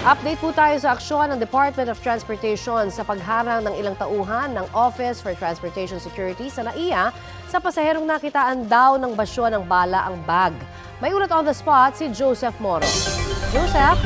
Update po tayo sa aksyon ng Department of Transportation sa pagharang ng ilang tauhan ng Office for Transportation Security sa NAIA sa pasaherong nakitaan daw ng basyo ng bala ang bag. May ulat on the spot si Joseph Moro. Joseph?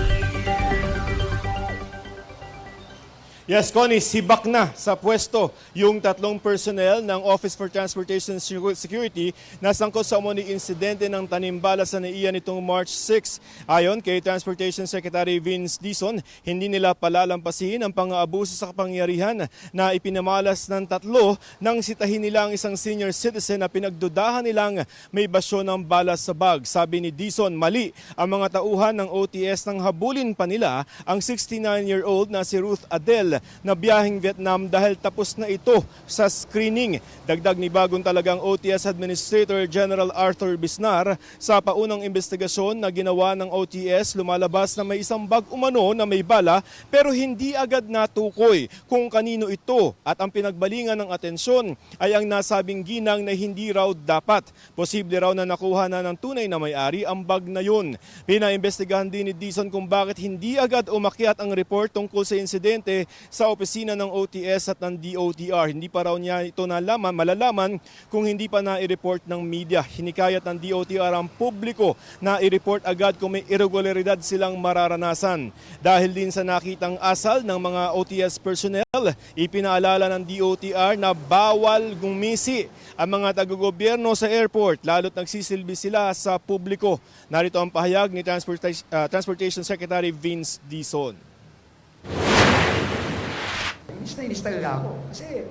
Yes, Connie, sibak na sa pwesto yung tatlong personnel ng Office for Transportation Security na sangkot sa umuning insidente ng tanimbala sa NAIA nitong March 6. Ayon kay Transportation Secretary Vince Dizon, hindi nila palalampasin ang pang-aabuso sa kapangyarihan na ipinamalas ng tatlo nang sitahin nila ang isang senior citizen na pinagdudahan nilang may basyo ng bala sa bag. Sabi ni Dizon, mali ang mga tauhan ng OTS nang habulin pa nila ang 69-year-old na si Ruth Adele na biyaheng Vietnam dahil tapos na ito sa screening. Dagdag ni bagong talagang OTS Administrator General Arthur Bisnar, sa paunang investigasyon na ginawa ng OTS, lumalabas na may isang bag umano na may bala pero hindi agad natukoy kung kanino ito at ang pinagbalingan ng atensyon ay ang nasabing ginang na hindi raw dapat. Posible raw na nakuha na ng tunay na may-ari ang bag na yun. Pinaimbestigahan din ni Dizon kung bakit hindi agad umakyat ang report tungkol sa insidente sa opisina ng OTS at ng DOTR. Hindi pa raw niya ito malalaman kung hindi pa na-i-report ng media. Hinikayat ng DOTR ang publiko na i-report agad kung may irregularidad silang mararanasan. Dahil din sa nakitang asal ng mga OTS personnel, ipinaalala ng DOTR na bawal gumisi ang mga taga-gobyerno sa airport, lalo't nagsisilbi sila sa publiko. Narito ang pahayag ni Transportation Secretary Vince Dizon. Inis talaga ako. Kasi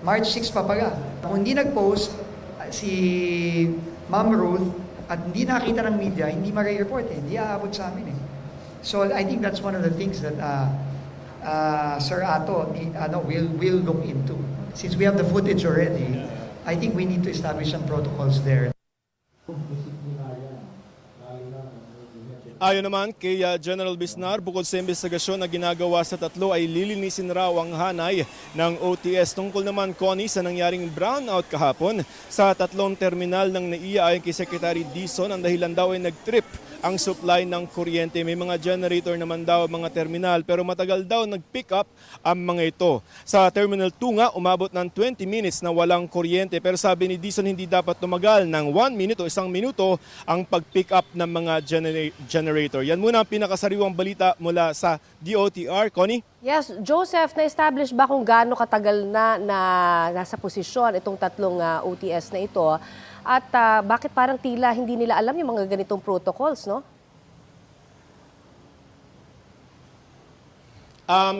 March 6 pa pala. Kung hindi nag-post si Ma'am Ruth at hindi nakita ng media, hindi ma-report hindi aabot sa amin eh. So I think that's one of the things that Sir Ato will look into. Since we have the footage already, I think we need to establish some protocols there. Ayon naman kay General Bisnar, bukod sa investigasyon na ginagawa sa tatlo ay lilinisin raw ang hanay ng OTS. Tungkol naman, Connie, sa nangyaring brownout kahapon sa tatlong terminal ng NAIA, ayon kay Secretary Dizon, ang dahilan daw ay nag-trip ang supply ng kuryente. May mga generator naman daw mga terminal pero matagal daw nag-pick up ang mga ito. Sa Terminal 2 nga, umabot ng 20 minutes na walang kuryente pero sabi ni Dizon hindi dapat tumagal ng 1 minute o 1 minuto ang pag-pick up ng mga generator. Yan muna ang pinakasariwang balita mula sa DOTR. Connie? Yes, Joseph, na-establish ba kung gaano katagal na nasa posisyon itong tatlong OTS na ito? At bakit parang tila hindi nila alam yung mga ganitong protocols, no?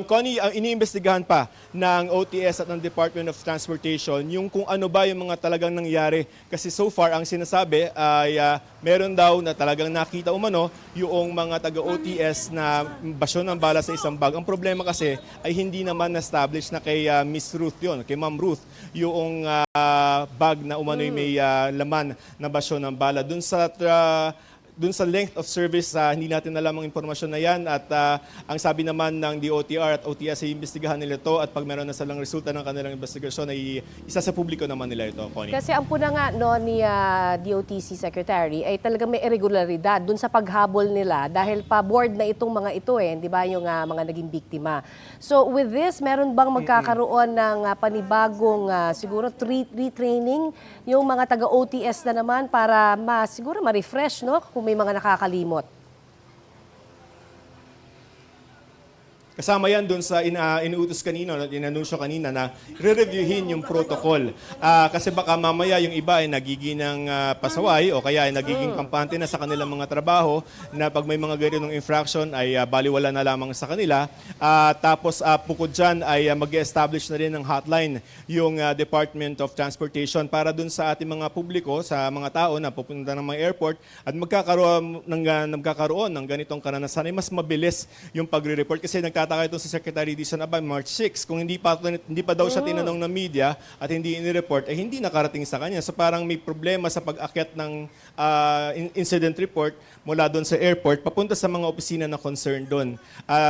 Connie, ang iniimbestigahan pa ng OTS at ng Department of Transportation yung kung ano ba yung mga talagang nangyari. Kasi so far, ang sinasabi ay meron daw na talagang nakita umano yung mga taga-OTS na basyo ng bala sa isang bag. Ang problema kasi ay hindi naman na-establish na kay Miss Ruth yun, kay Ma'am Ruth, yung bag na umano'y may laman na basyo ng bala. Dun sa length of service, hindi natin alam ang impormasyon na yan at ang sabi naman ng DOTR at OTS ay imbestigahan nila ito at pag meron na silang resulta ng kanilang investigasyon ay isa sa publiko naman nila ito, Connie. Kasi ang puna nga ni DOTC Secretary ay talagang may irregularidad dun sa paghabol nila dahil pa-board na itong mga ito di ba, yung mga naging biktima. So with this, meron bang magkakaroon ng panibagong siguro retraining yung mga taga-OTS na naman para siguro ma-refresh, no? Kung may mga nakakalimot. Kasama yan doon sa inuutos kanina, inanunsyo kanina na re-reviewin yung protocol. Kasi baka mamaya yung iba ay nagiging pasaway o kaya ay nagiging kampante na sa kanilang mga trabaho na pag may mga ganitong infraction ay baliwala na lamang sa kanila. Tapos bukod dyan ay mag-establish na rin ng hotline yung Department of Transportation para doon sa ating mga publiko, sa mga tao na pupunta ng mga airport at magkakaroon ng ganitong karanasan ay mas mabilis yung pagre-report kasi nagtataka itong si Secretary Dizon Abay, March 6. Kung hindi pa daw siya tinanong ng media at hindi inireport, hindi nakarating sa kanya. So parang may problema sa pag-akyat ng incident report mula doon sa airport papunta sa mga opisina na concerned doon.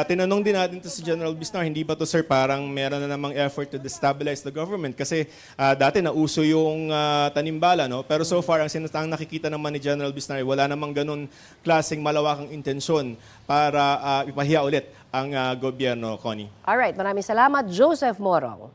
Tinanong din natin to si General Bisnar, hindi ba to sir parang meron na namang effort to destabilize the government? Kasi dati nauso yung tanimbala, no? Pero so far, ang nakikita naman ni General Bisnar, wala namang ganun klaseng malawakang intensyon para ipahiya ulit ang gobyerno, Connie. Alright, maraming salamat, Joseph Morong.